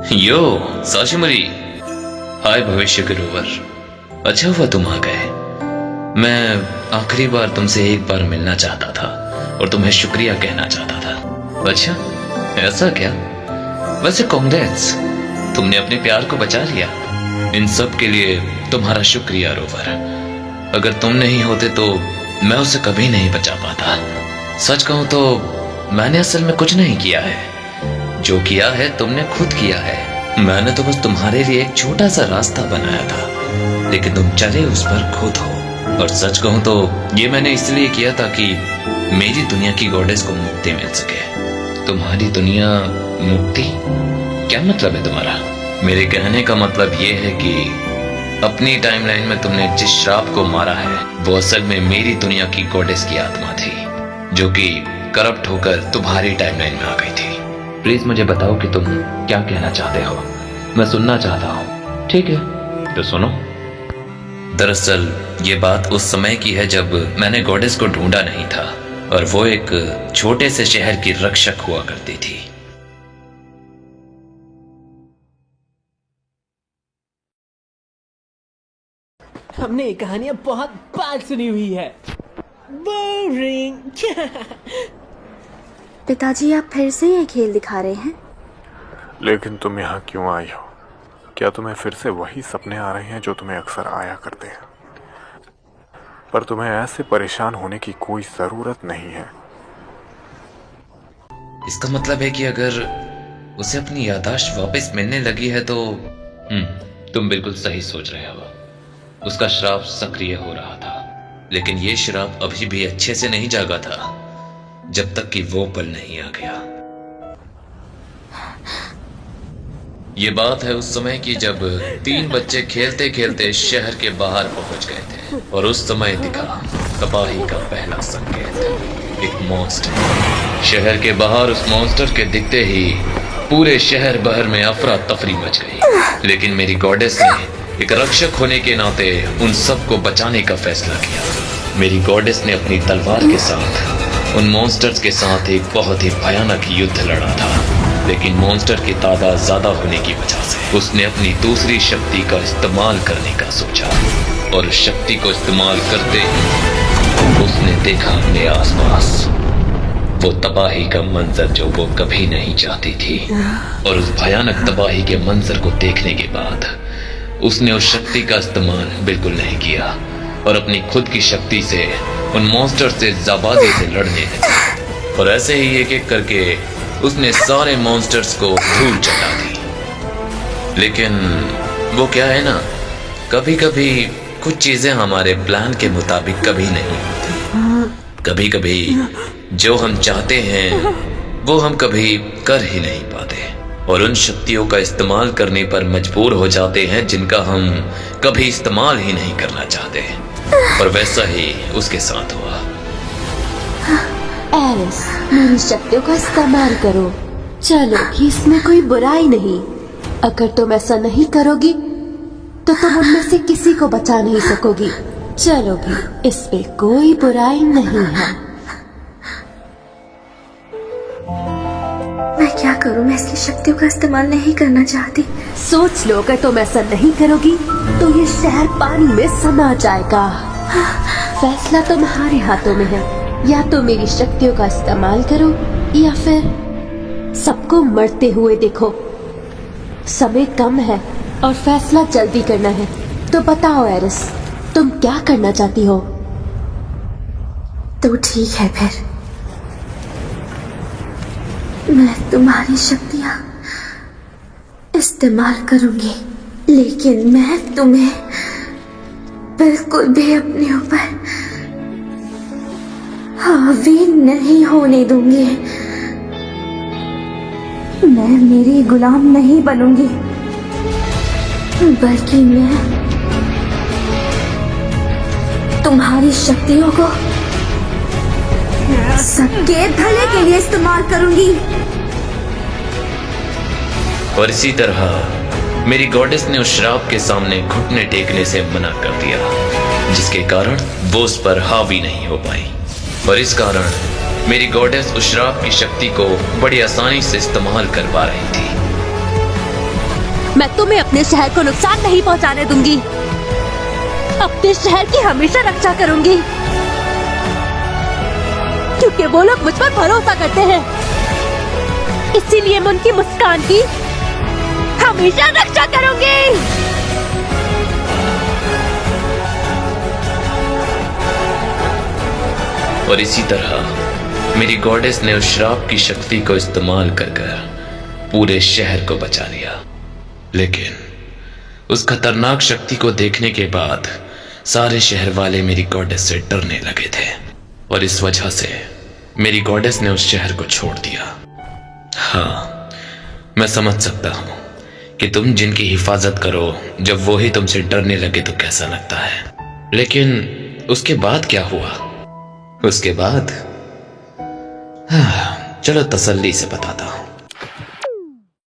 यो साशिमरी। हाय भविष्य के रोवर। अच्छा हुआ तुम आ गए। मैं आखिरी बार तुमसे एक बार मिलना चाहता था और तुम्हें शुक्रिया कहना चाहता था। अच्छा ऐसा क्या? वैसे कांग्रेस, तुमने अपने प्यार को बचा लिया। इन सब के लिए तुम्हारा शुक्रिया रोवर। अगर तुम नहीं होते तो मैं उसे कभी नहीं बचा पाता। सच कहूं तो मैंने असल में कुछ नहीं किया है। जो किया है तुमने खुद किया है। मैंने तो बस तुम्हारे लिए एक छोटा सा रास्ता बनाया था, लेकिन तुम चले उस पर खुद हो। और सच कहूं तो ये मैंने इसलिए किया ताकि मेरी दुनिया की गॉडेस को मुक्ति मिल सके। तुम्हारी दुनिया मुक्ति? क्या मतलब है तुम्हारा? मेरे कहने का मतलब ये है कि अपनी टाइमलाइन में तुमने जिस श्राप को मारा है वो असल में मेरी दुनिया की गॉडेस की आत्मा थी, जो कि करप्ट होकर तुम्हारी टाइमलाइन में आ गई थी। प्लीज मुझे बताओ कि तुम क्या कहना चाहते हो। मैं सुनना चाहता हूँ। ठीक है तो सुनो। दरअसल ये बात उस समय की है जब मैंने गॉडेस को ढूंढा नहीं था और वो एक छोटे से शहर की रक्षक हुआ करती थी। हमने ये कहानियां बहुत बार सुनी हुई है। बोरिंग। पिताजी, आप फिर से ये खेल दिखा रहे हैं? लेकिन तुम यहाँ क्यों आई हो? क्या तुम्हें फिर से वही सपने आ रहे हैं जो तुम्हें अक्सर आया करते हैं? पर तुम्हें ऐसे परेशान होने की कोई जरूरत नहीं है। इसका मतलब है कि अगर उसे अपनी याददाश्त वापस मिलने लगी है तो तुम बिल्कुल सही सोच रहे हो। उसका श्राप सक्रिय हो रहा था, लेकिन ये श्राप अभी भी अच्छे से नहीं जागा था जब तक कि वो पल नहीं आ गया। ये बात है उस समय की जब 3 बच्चे खेलते खेलते शहर के बाहर पहुंच गए थे और उस समय दिखा तबाही का पहला संकेत, एक मॉन्स्टर। शहर के बाहर उस मॉन्स्टर के दिखते ही पूरे शहर भर में अफरा तफरी मच गई, लेकिन मेरी गॉडेस ने एक रक्षक होने के नाते उन सबको बचाने का फैसला किया। मेरी गॉडेस ने अपनी तलवार के साथ उन मॉन्स्टर्स के साथ एक बहुत ही भयानक युद्ध लड़ा था, लेकिन मॉन्स्टर की तादाद ज्यादा होने की वजह से उसने अपनी दूसरी शक्ति का इस्तेमाल करने का सोचा और उस शक्ति को इस्तेमाल करते ही उसने देखा अपने आसपास वो तबाही का मंजर जो वो कभी नहीं चाहती थी। और उस भयानक तबाही के मंजर को देखने के बाद उसने उस शक्ति का इस्तेमाल बिल्कुल नहीं किया और अपनी खुद की शक्ति से उन मॉन्स्टर से जाबाजी से लड़ने लगी। और ऐसे ही एक एक करके उसने सारे मॉन्स्टर्स को धूल चटा दी। लेकिन वो क्या है ना, कभी कभी कुछ चीजें हमारे प्लान के मुताबिक कभी नहीं होती। कभी कभी जो हम चाहते हैं वो हम कभी कर ही नहीं पाते और उन शक्तियों का इस्तेमाल करने पर मजबूर हो जाते हैं जिनका हम कभी इस्तेमाल ही नहीं करना चाहते। और वैसा ही उसके साथ हुआ। एरिस, मेरी शक्तियों का इस्तेमाल करो। चलो कि इसमें कोई बुराई नहीं। अगर तुम ऐसा नहीं करोगी तो तुम उनमें से किसी को बचा नहीं सकोगी। चलोगी, इसमें कोई बुराई नहीं है। मैं क्या करूं? मैं इसकी शक्तियों का इस्तेमाल नहीं करना चाहती। सोच लो, अगर तुम ऐसा नहीं करोगी तो ये शहर पानी में समा जाएगा। फैसला तुम्हारे हाथों में है। या तो मेरी शक्तियों का इस्तेमाल करो या फिर सबको मरते हुए देखो। समय कम है और फैसला जल्दी करना है। तो बताओ एरिस, तुम क्या करना चाहती हो? तो ठीक है, फिर मैं तुम्हारी शक्तियां इस्तेमाल करूंगी, लेकिन मैं तुम्हें बिल्कुल भी अपने ऊपर हावी नहीं होने दूंगी। मैं मेरी गुलाम नहीं बनूंगी, बल्कि मैं तुम्हारी शक्तियों को सबके भले के लिए इस्तेमाल करूंगी। और इसी तरह मेरी गॉडेस ने उस श्राप के सामने घुटने टेकने से मना कर दिया, जिसके कारण वो उस पर हावी नहीं हो पाई। और इस कारण मेरी गॉडेस उस श्राप की शक्ति को बड़ी आसानी से इस्तेमाल कर पा रही थी। मैं तुम्हें अपने शहर को नुकसान नहीं पहुंचाने दूंगी। अपने शहर की हमेशा रक्षा करूंगी, क्योंकि वो लोग मुझ पर भरोसा करते हैं। इसीलिए मैं उनकी मुस्कान की हमेशा रक्षा करूंगी। और इसी तरह मेरी गॉडेस ने उस श्राप की शक्ति को इस्तेमाल कर पूरे शहर को बचा लिया। लेकिन उस खतरनाक शक्ति को देखने के बाद सारे शहर वाले मेरी गॉडेस से डरने लगे थे, और इस वजह से मेरी गॉडेस ने उस शहर को छोड़ दिया। हाँ, मैं समझ सकता हूं कि तुम जिनकी हिफाजत करो, जब वो ही तुमसे डरने लगे तो कैसा लगता है। लेकिन उसके बाद क्या हुआ? उसके बाद चलो तसल्ली से बताता हूं।